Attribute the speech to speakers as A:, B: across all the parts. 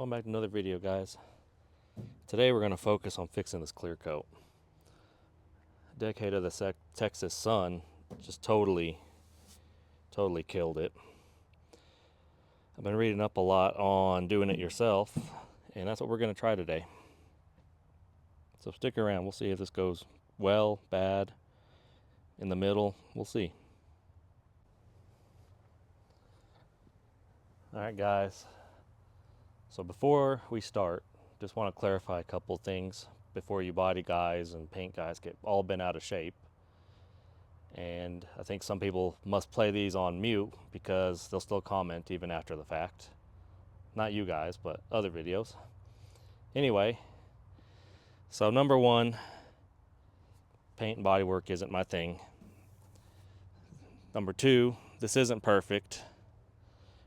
A: Welcome back to another video, guys. Today we're going to focus on fixing this clear coat. A decade of the Texas sun just totally killed it. I've been reading up a lot on doing it yourself, and that's what we're going to try today. So stick around. We'll see if this goes well, bad, in the middle. We'll see. Alright, guys. So before we start, just want to clarify a couple things before you body guys and paint guys get all bent out of shape. And I think some people must play these on mute because they'll still comment even after the fact. Not you guys, but other videos. Anyway, so number one, paint and body work isn't my thing. Number two, this isn't perfect.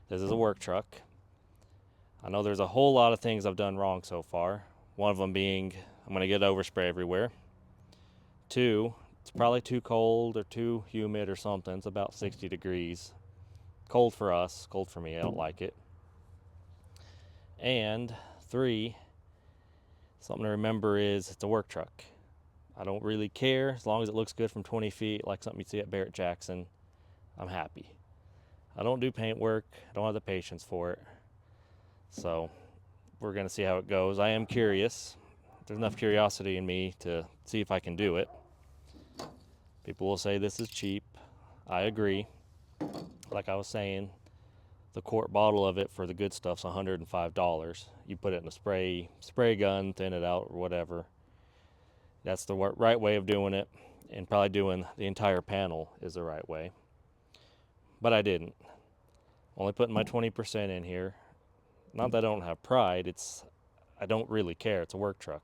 A: This is a work truck. I know there's a whole lot of things I've done wrong so far. One of them being I'm going to get overspray everywhere. Two, it's probably too cold or too humid or something. It's about 60 degrees. Cold for us, cold for me. I don't like it. And three, something to remember is it's a work truck. I don't really care as long as it looks good from 20 feet like something you'd see at Barrett-Jackson. I'm happy. I don't do paint work. I don't have the patience for it. So we're going to see how it goes. I am curious. There's enough curiosity in me to see if I can do it. People will say this is cheap. I agree. Like I was saying, the quart bottle of it for the good stuff's $105. You put it in a spray gun, thin it out or whatever. That's the right way of doing it, and probably doing the entire panel is the right way. But I didn't. Only putting my 20% in here. Not that I don't have pride, I don't really care. It's a work truck.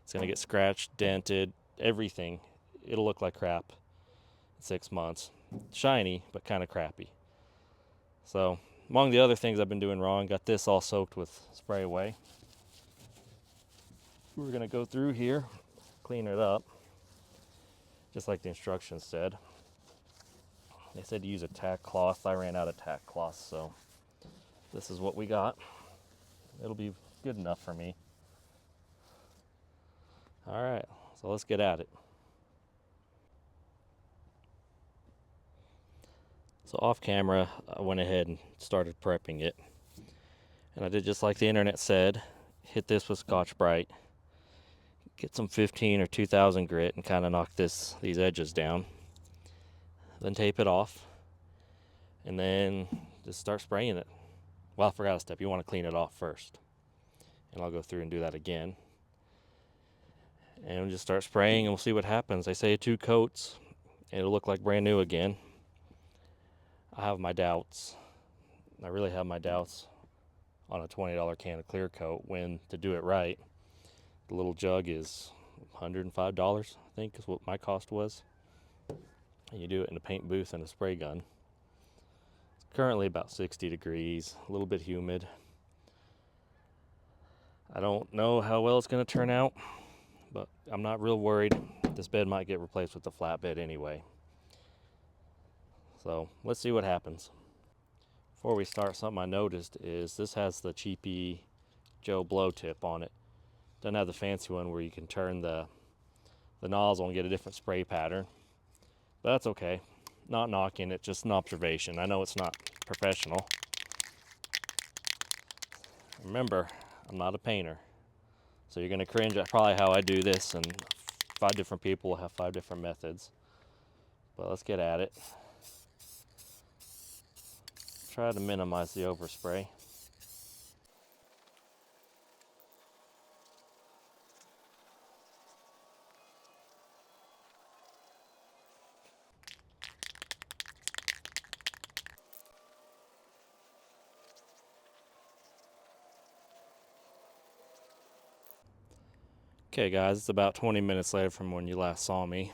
A: It's going to get scratched, dented, everything. It'll look like crap in 6 months. Shiny, but kind of crappy. So, among the other things I've been doing wrong, got this all soaked with spray away. We're going to go through here, clean it up, just like the instructions said. They said to use a tack cloth. I ran out of tack cloth, so this is what we got. It'll be good enough for me. All right, so let's get at it. So off camera, I went ahead and started prepping it. And I did just like the internet said, hit this with Scotch-Brite, get some 15 or 2000 grit and kind of knock these edges down. Then tape it off, and then just start spraying it. Well, I forgot a step. You want to clean it off first. And I'll go through and do that again. And we'll just start spraying and we'll see what happens. They say 2 coats and it'll look like brand new again. I have my doubts. I really have my doubts on a $20 can of clear coat when to do it right. The little jug is $105, I think is what my cost was. And you do it in a paint booth and a spray gun. It's currently about 60 degrees, a little bit humid. I don't know how well it's going to turn out, but I'm not real worried. This bed might get replaced with the flatbed anyway. So let's see what happens. Before we start, something I noticed is this has the cheapy Joe Blow tip on it. Doesn't have the fancy one where you can turn the nozzle and get a different spray pattern. But that's okay. Not knocking it, just an observation. I know it's not professional. Remember, I'm not a painter. So you're going to cringe at probably how I do this, and 5 different people will have 5 different methods. But let's get at it. Try to minimize the overspray. Okay guys, it's about 20 minutes later from when you last saw me.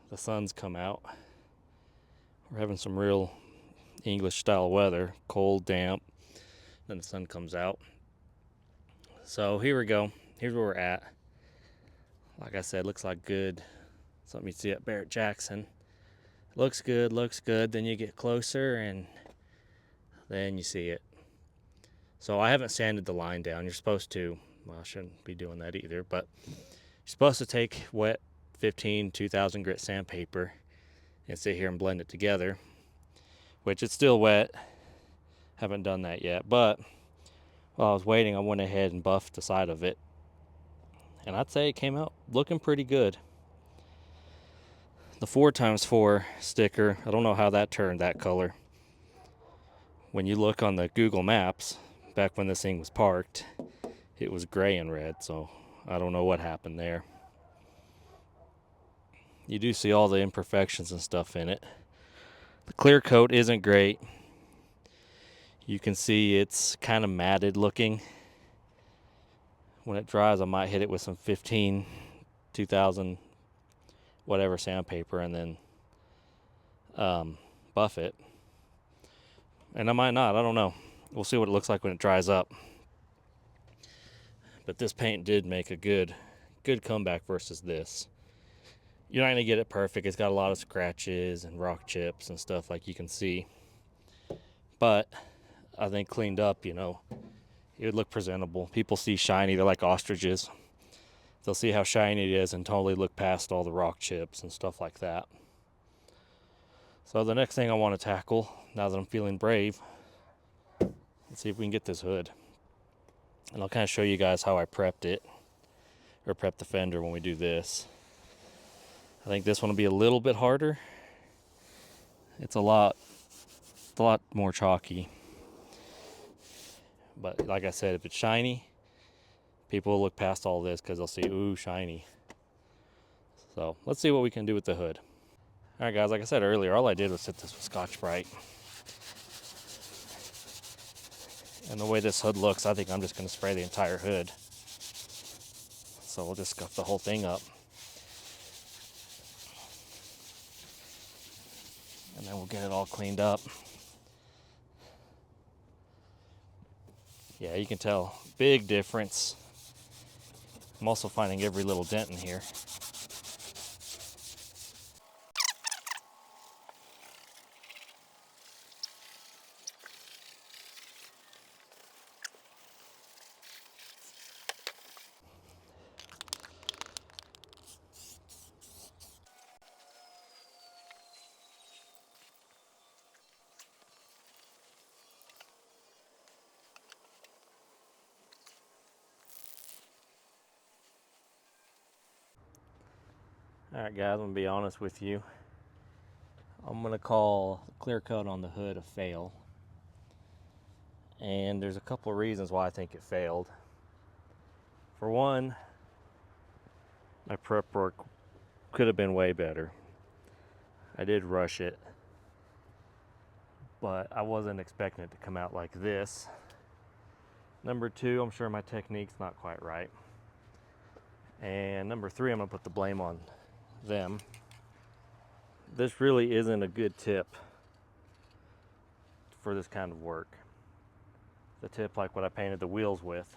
A: The sun's come out. We're having some real English style weather, cold, damp, then the sun comes out. So here we go. Here's where we're at. Like I said, looks like good. Something you see at Barrett-Jackson. Looks good, then you get closer and then you see it. So I haven't sanded the line down. You're supposed to. Well, I shouldn't be doing that either, but you're supposed to take wet 2000 grit sandpaper and sit here and blend it together, which it's still wet. Haven't done that yet, but while I was waiting, I went ahead and buffed the side of it, and I'd say it came out looking pretty good. The 4x4 sticker, I don't know how that turned that color. When you look on the Google Maps, back when this thing was parked, it was gray and red, so I don't know what happened there. You do see all the imperfections and stuff in it. The clear coat isn't great. You can see it's kind of matted looking. When it dries, I might hit it with some 2000 whatever sandpaper and then buff it. And I might not, I don't know. We'll see what it looks like when it dries up. But this paint did make a good comeback versus this. You're not gonna get it perfect. It's got a lot of scratches and rock chips and stuff, like you can see. But I think cleaned up, you know, it would look presentable. People see shiny, they're like ostriches. They'll see how shiny it is and totally look past all the rock chips and stuff like that. So the next thing I want to tackle, now that I'm feeling brave, let's see if we can get this hood. And I'll kind of show you guys how I prepped it, or prepped the fender when we do this. I think this one will be a little bit harder. It's a lot more chalky. But like I said, if it's shiny, people will look past all this because they'll see, ooh, shiny. So let's see what we can do with the hood. All right, guys, like I said earlier, all I did was hit this with Scotch-Brite. And the way this hood looks, I think I'm just going to spray the entire hood. So we'll just scuff the whole thing up. And then we'll get it all cleaned up. Yeah, you can tell, big difference. I'm also finding every little dent in here. All right, guys, I'm gonna be honest with you. I'm gonna call the clear coat on the hood a fail. And there's a couple of reasons why I think it failed. For one, my prep work could have been way better. I did rush it, but I wasn't expecting it to come out like this. Number two, I'm sure my technique's not quite right. And number three, I'm gonna put the blame on them. This really isn't a good tip for this kind of work. The tip like what I painted the wheels with,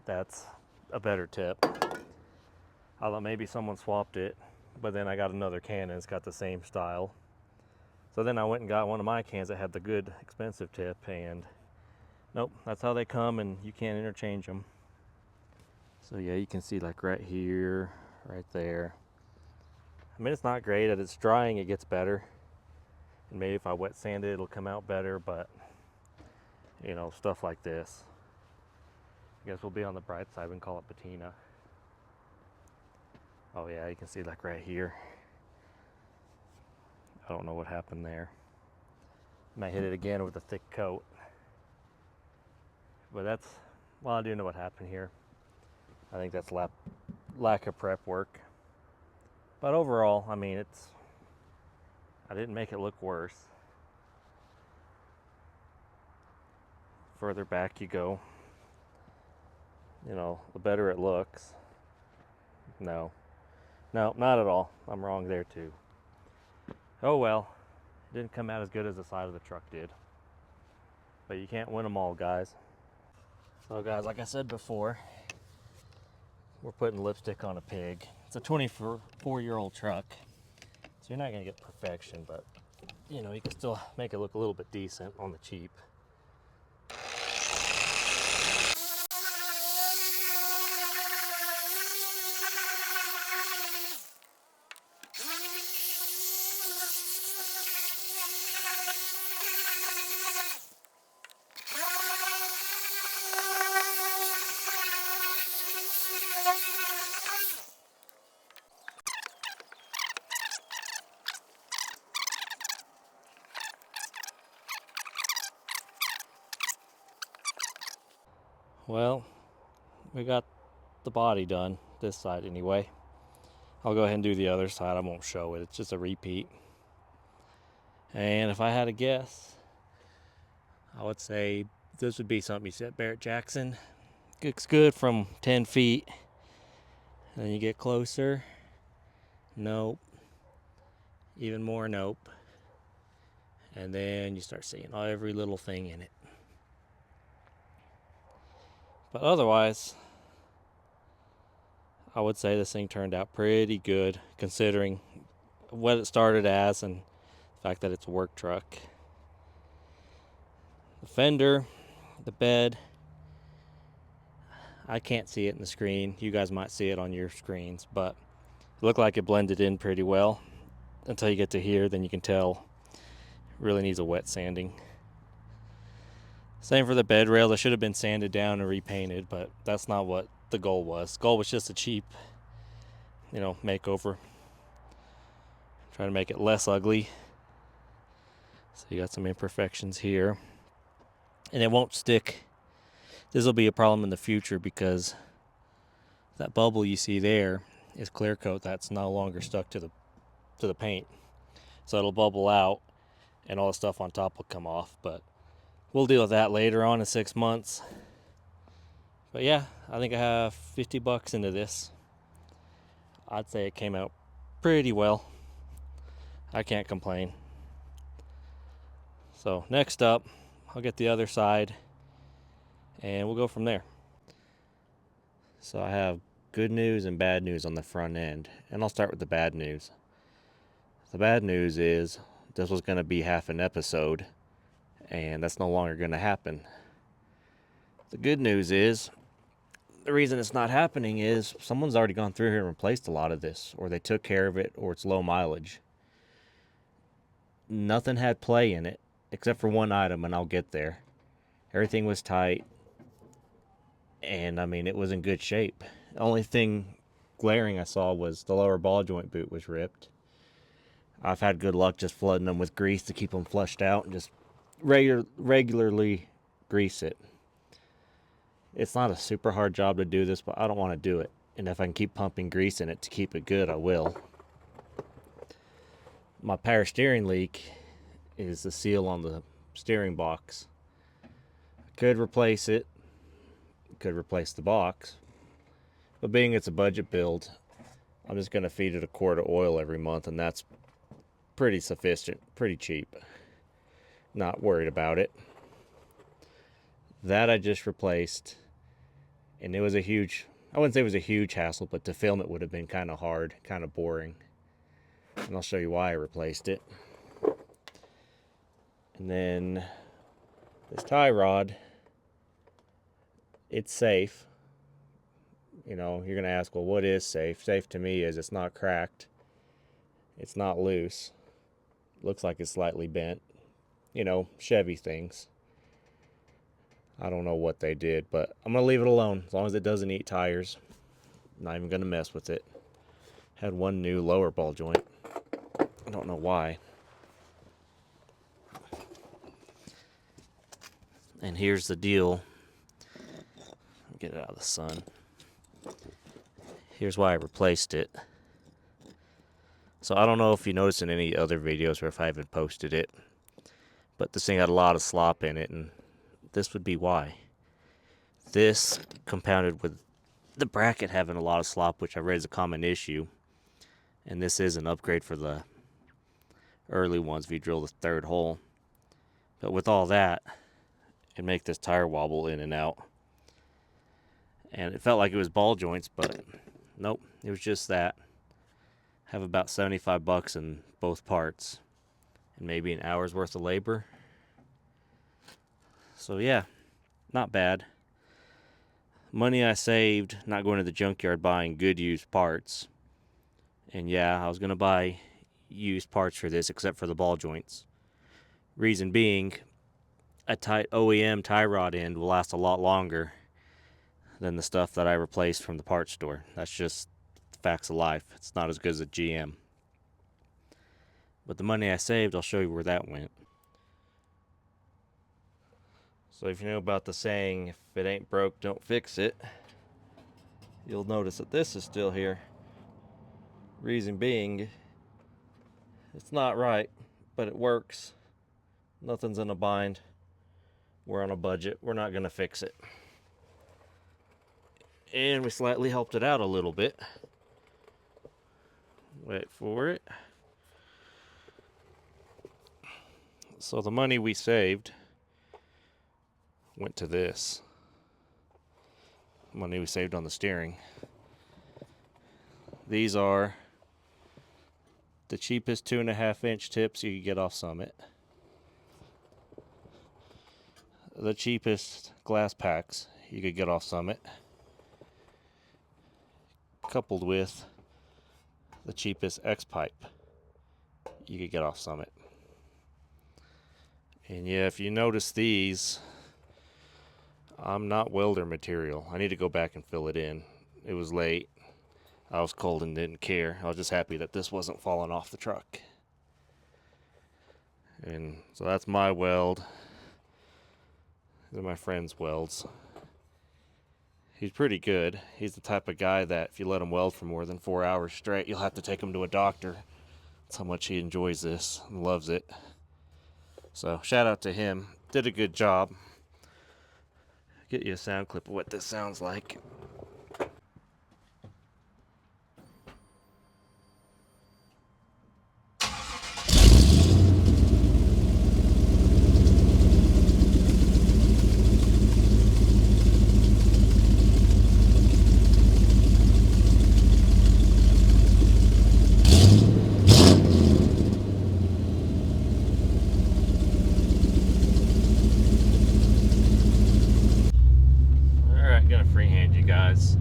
A: that's a better tip. I thought maybe someone swapped it, but then I got another can and it's got the same style. So then I went and got one of my cans that had the good expensive tip, and nope, that's how they come and you can't interchange them. So yeah, you can see like right here, right there. I mean, it's not great. As it's drying, it gets better. And maybe if I wet sand it, it'll come out better, but you know, stuff like this. I guess we'll be on the bright side, we can call it patina. Oh yeah, you can see like right here. I don't know what happened there. Might hit it again with a thick coat. But that's, well, I do know what happened here. I think that's lack of prep work. But overall, I mean, I didn't make it look worse. Further back you go, you know, the better it looks. No, not at all. I'm wrong there too. Oh well, it didn't come out as good as the side of the truck did. But you can't win them all, guys. So guys, like I said before, we're putting lipstick on a pig. It's a 24-year-old truck, so you're not gonna get perfection, but you know, you can still make it look a little bit decent on the cheap. Well, we got the body done, this side anyway. I'll go ahead and do the other side. I won't show it, it's just a repeat. And if I had to guess, I would say this would be something you see at Barrett Jackson. Looks good from 10 feet. And then you get closer. Nope. Even more nope. And then you start seeing every little thing in it. But otherwise, I would say this thing turned out pretty good considering what it started as and the fact that it's a work truck. The fender, the bed, I can't see it in the screen. You guys might see it on your screens, but it looked like it blended in pretty well. Until you get to here, then you can tell it really needs a wet sanding. Same for the bed rail. That should have been sanded down and repainted, but that's not what the goal was. The goal was just a cheap, makeover. Try to make it less ugly. So you got some imperfections here. And it won't stick. This will be a problem in the future because that bubble you see there is clear coat that's no longer stuck to the paint. So it'll bubble out and all the stuff on top will come off, but we'll deal with that later on in 6 months. But yeah, I think I have $50 into this. I'd say it came out pretty well. I can't complain. So next up, I'll get the other side and we'll go from there. So I have good news and bad news on the front end, and I'll start with the bad news. The bad news is this was going to be half an episode, and that's no longer going to happen. The good news is the reason it's not happening is someone's already gone through here and replaced a lot of this, or they took care of it, or it's low mileage. Nothing had play in it except for one item, and I'll get there. Everything was tight, and it was in good shape. The only thing glaring I saw was the lower ball joint boot was ripped. I've had good luck just flooding them with grease to keep them flushed out and just regularly grease it. It's not a super hard job to do this, but I don't want to do it. And if I can keep pumping grease in it to keep it good, I will. My power steering leak is the seal on the steering box. I could replace it. Could replace the box. But being it's a budget build, I'm just going to feed it a quart of oil every month, and that's pretty sufficient, pretty cheap. Not worried about it. That I just replaced, and it was I wouldn't say it was a huge hassle, but to film it would have been kind of hard, kind of boring. And I'll show you why I replaced it. And then this tie rod, it's safe. You're going to ask, well, what is safe? Safe to me is it's not cracked. It's not loose. Looks like it's slightly bent. Chevy things. I don't know what they did, but I'm going to leave it alone as long as it doesn't eat tires. I'm not even going to mess with it. Had one new lower ball joint. I don't know why. And here's the deal. Get it out of the sun. Here's why I replaced it. So I don't know if you noticed in any other videos or if I haven't posted it, but this thing had a lot of slop in it, and this would be why. This compounded with the bracket having a lot of slop, which I read is a common issue, and this is an upgrade for the early ones if you drill the third hole. But with all that, it'd make this tire wobble in and out. And it felt like it was ball joints, but nope, it was just that. Have about $75 in both parts and maybe an hour's worth of labor. So yeah, not bad. Money I saved not going to the junkyard buying good used parts. And yeah, I was going to buy used parts for this except for the ball joints. Reason being, a tight OEM tie rod end will last a lot longer than the stuff that I replaced from the parts store. That's just facts of life. It's not as good as a GM. But the money I saved, I'll show you where that went. So if you know about the saying, if it ain't broke, don't fix it, you'll notice that this is still here. Reason being, it's not right, but it works. Nothing's in a bind. We're on a budget. We're not going to fix it. And we slightly helped it out a little bit. Wait for it. So the money we saved went to this. Money we saved on the steering. These are the cheapest 2.5-inch tips you could get off Summit. The cheapest glass packs you could get off Summit. Coupled with the cheapest X-pipe you could get off Summit. And yeah, if you notice these, I'm not welder material. I need to go back and fill it in. It was late. I was cold and didn't care. I was just happy that this wasn't falling off the truck. And so that's my weld. These are my friend's welds. He's pretty good. He's the type of guy that if you let him weld for more than 4 hours straight, you'll have to take him to a doctor. That's how much he enjoys this and loves it. So shout out to him. Did a good job. Get you a sound clip of what this sounds like. Gonna freehand you guys.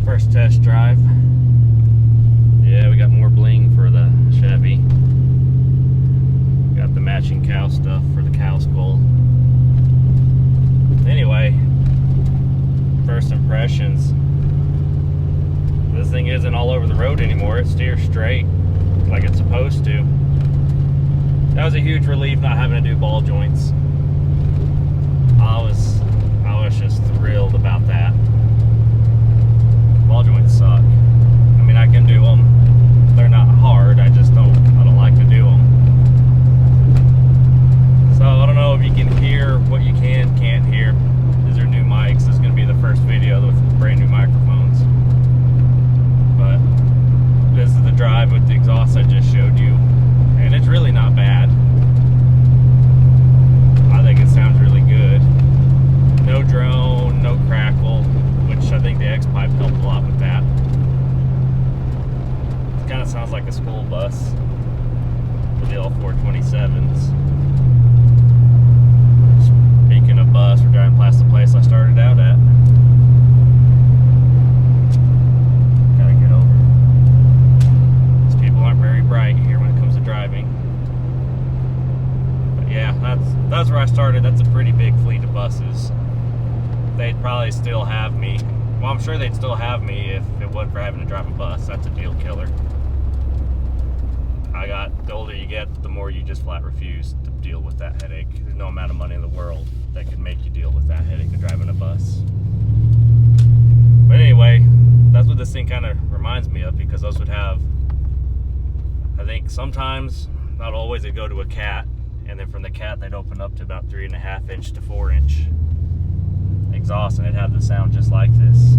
A: First test drive. Yeah, we got more bling for the Chevy. Got the matching cow stuff for the cow skull. Anyway, first impressions. This thing isn't all over the road anymore. It steers straight like it's supposed to. That was a huge relief not having to do ball joints. I was just thrilled about that. Ball joints suck. I mean, I can do them. They're not hard. I don't like to do them. So I don't know if you can hear what you can't hear. These are new mics. This is going to be the first video with brand new microphones. But this is the drive with the exhaust I just showed you. And it's really not bad. I think it sounds really good. No drone, no crackle, which I think the X-pipe helped a lot with that. It kind of sounds like a school bus with the L427s. Speaking of bus, we're driving past the place I started out at. Gotta get over. These people aren't very bright here when it comes to driving. But yeah, that's where I started. That's a pretty big fleet of buses. They'd probably still have me. Well, I'm sure they'd still have me if it wasn't for having to drive a bus. That's a deal killer. The older you get, the more you just flat refuse to deal with that headache. There's no amount of money in the world that could make you deal with that headache of driving a bus. But anyway, that's what this thing kind of reminds me of, because those would have, I think sometimes, not always, they'd go to a cat, and then from the cat they'd open up to about 3.5-inch to 4-inch exhaust, and it'd have the sound just like this.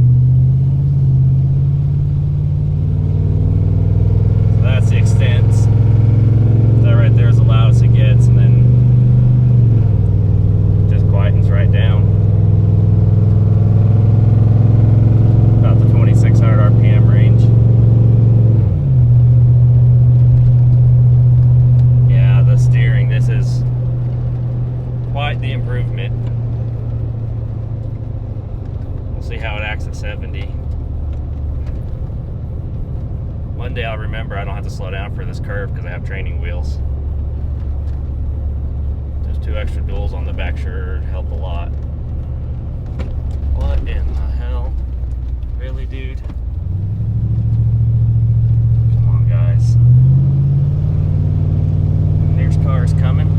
A: So that's the extent. That right there is the loudest it gets, and then it just quietens right down. About the 2600 RPM range. Yeah, the steering, this is quite the improvement. See how it acts at 70. One day I'll remember I don't have to slow down for this curve because I have training wheels. There's 2 extra duals on the back sure help a lot. What in the hell? Really, dude? Come on, guys. There's cars coming.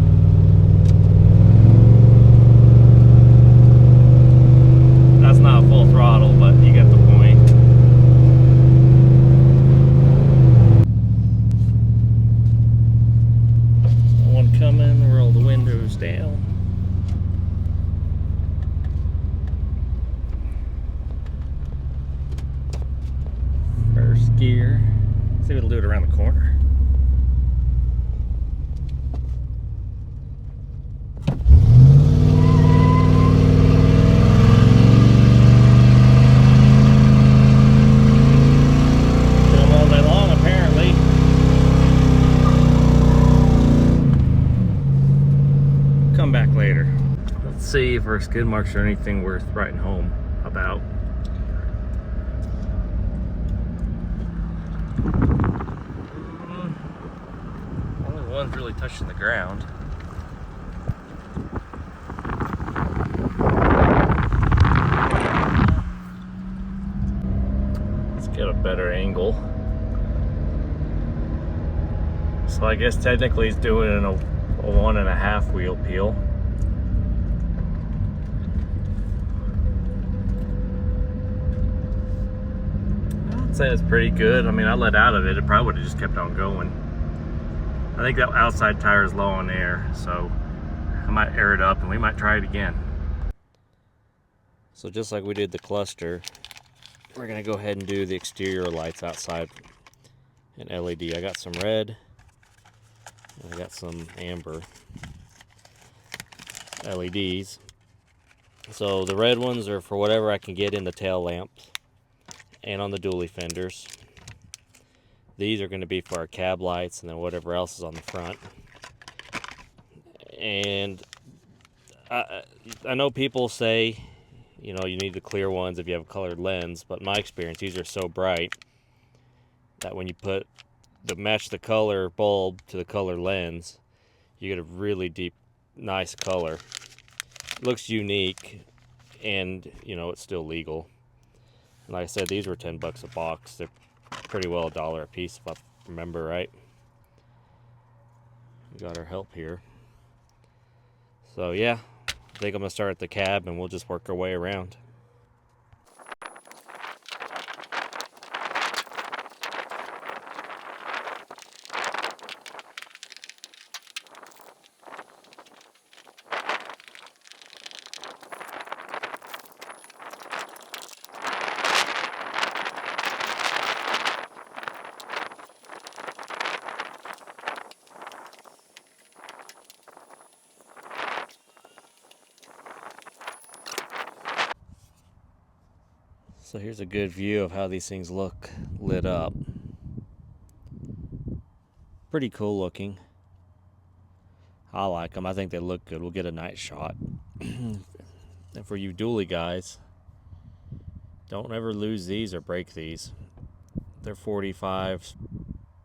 A: gear. See if it'll do it around the corner. All day long, apparently. Come back later. Let's see if our skid marks are anything worth writing home about. Only one's really touching the ground. Let's get a better angle. So I guess technically he's doing a 1.5 wheel peel. I'd say it's pretty good. I mean, I let out of it, it probably would have just kept on going. I think that outside tire is low on air, so I might air it up and we might try it again. So just like we did the cluster, we're gonna go ahead and do the exterior lights outside in LED. I got some red and I got some amber LEDs. So the red ones are for whatever I can get in the tail lamps and on the dually fenders. These are going to be for our cab lights and then whatever else is on the front. And I know people say, you know, you need the clear ones if you have a colored lens, but in my experience, these are so bright that when you match the color bulb to the color lens, you get a really deep, nice color. It looks unique, and you know, it's still legal. And like I said, these were 10 bucks a box. They're pretty well $1 a piece if I remember right. We got our help here. So yeah, I think I'm gonna start at the cab and we'll just work our way around. So here's a good view of how these things look lit up. Pretty cool looking. I like them. I think they look good. We'll get a night shot. And for you dually guys, don't ever lose these or break these. They're $45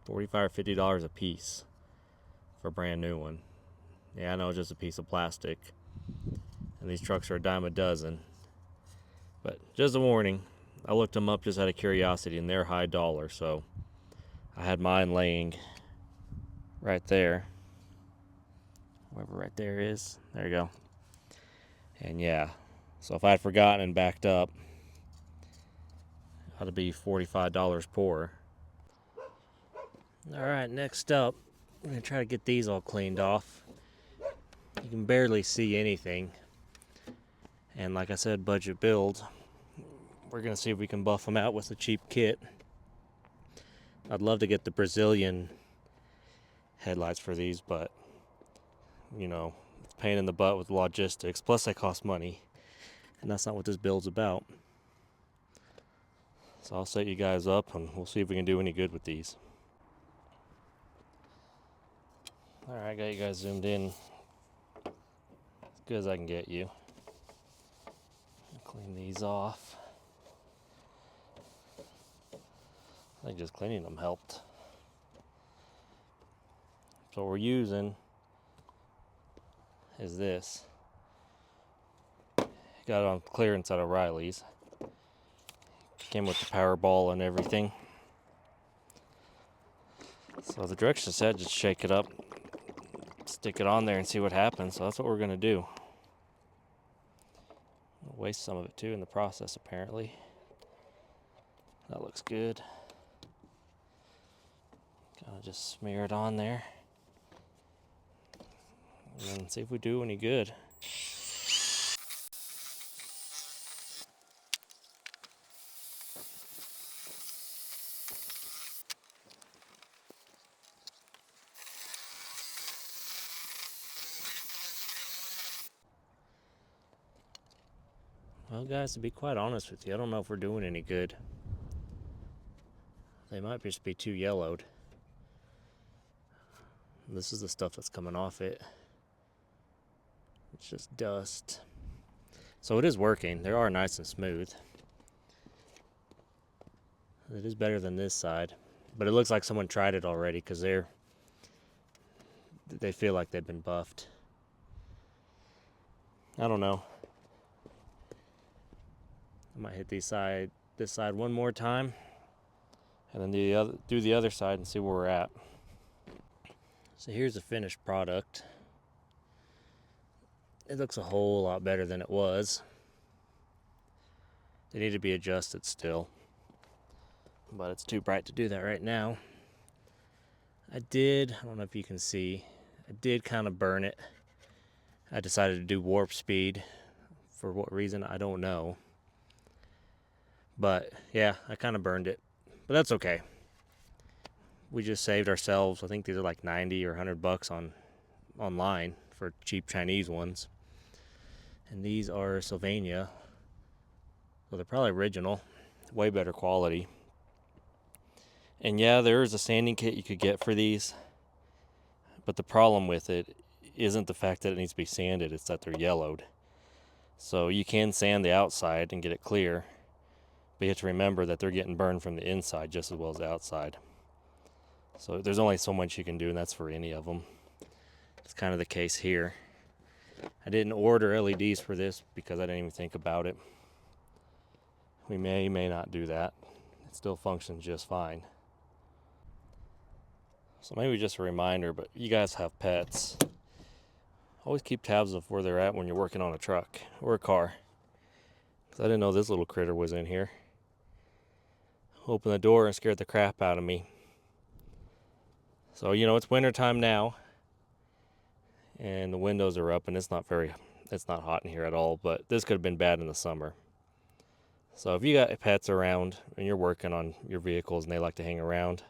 A: or $50 a piece for a brand new one. Yeah, I know, just a piece of plastic. And these trucks are a dime a dozen. But just a warning, I looked them up just out of curiosity and they're high dollar, so I had mine laying right there. Whoever right there is. There you go. And yeah, so if I had forgotten and backed up, it ought to be $45 poorer. Alright, next up, I'm going to try to get these all cleaned off. You can barely see anything. And like I said, budget build. We're going to see if we can buff them out with a cheap kit. I'd love to get the Brazilian headlights for these, but you know, it's a pain in the butt with logistics. Plus they cost money. And that's not what this build's about. So I'll set you guys up and we'll see if we can do any good with these. Alright, got you guys zoomed in as good as I can get you. Clean these off. I think just cleaning them helped. So what we're using is this. Got it on clearance out of Riley's. Came with the power ball and everything. So the direction said just shake it up, stick it on there and see what happens. So that's what we're gonna do. We'll waste some of it too in the process apparently. That looks good. Gotta just smear it on there. And then see if we do any good. Well, guys, to be quite honest with you, I don't know if we're doing any good. They might just be too yellowed. This is the stuff that's coming off it. It's just dust. So it is working. They are nice and smooth. It is better than this side. But it looks like someone tried it already because they feel like they've been buffed. I don't know. I might hit this side one more time, and then do the other side and see where we're at. So here's the finished product. It looks a whole lot better than it was. They need to be adjusted still, but it's too bright to do that right now. I don't know if you can see, I did kind of burn it. I decided to do warp speed. For what reason, I don't know. But yeah, I kind of burned it, but that's okay. We just saved ourselves, I think these are like 90 or 100 bucks online for cheap Chinese ones. And these are Sylvania, so they're probably original, way better quality. And yeah, there is a sanding kit you could get for these, but the problem with it isn't the fact that it needs to be sanded, it's that they're yellowed. So you can sand the outside and get it clear, but you have to remember that they're getting burned from the inside just as well as the outside. So there's only so much you can do, and that's for any of them. It's kind of the case here. I didn't order LEDs for this because I didn't even think about it. We may not do that. It still functions just fine. So maybe just a reminder, but you guys have pets. Always keep tabs of where they're at when you're working on a truck or a car. Because I didn't know this little critter was in here. Opened the door and scared the crap out of me. So, it's winter time now. And the windows are up and it's not hot in here at all, but this could have been bad in the summer. So if you got pets around and you're working on your vehicles and they like to hang around,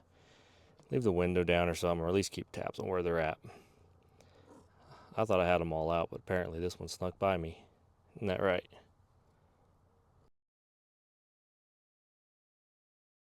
A: leave the window down or something, or at least keep tabs on where they're at. I thought I had them all out, but apparently this one snuck by me. Isn't that right?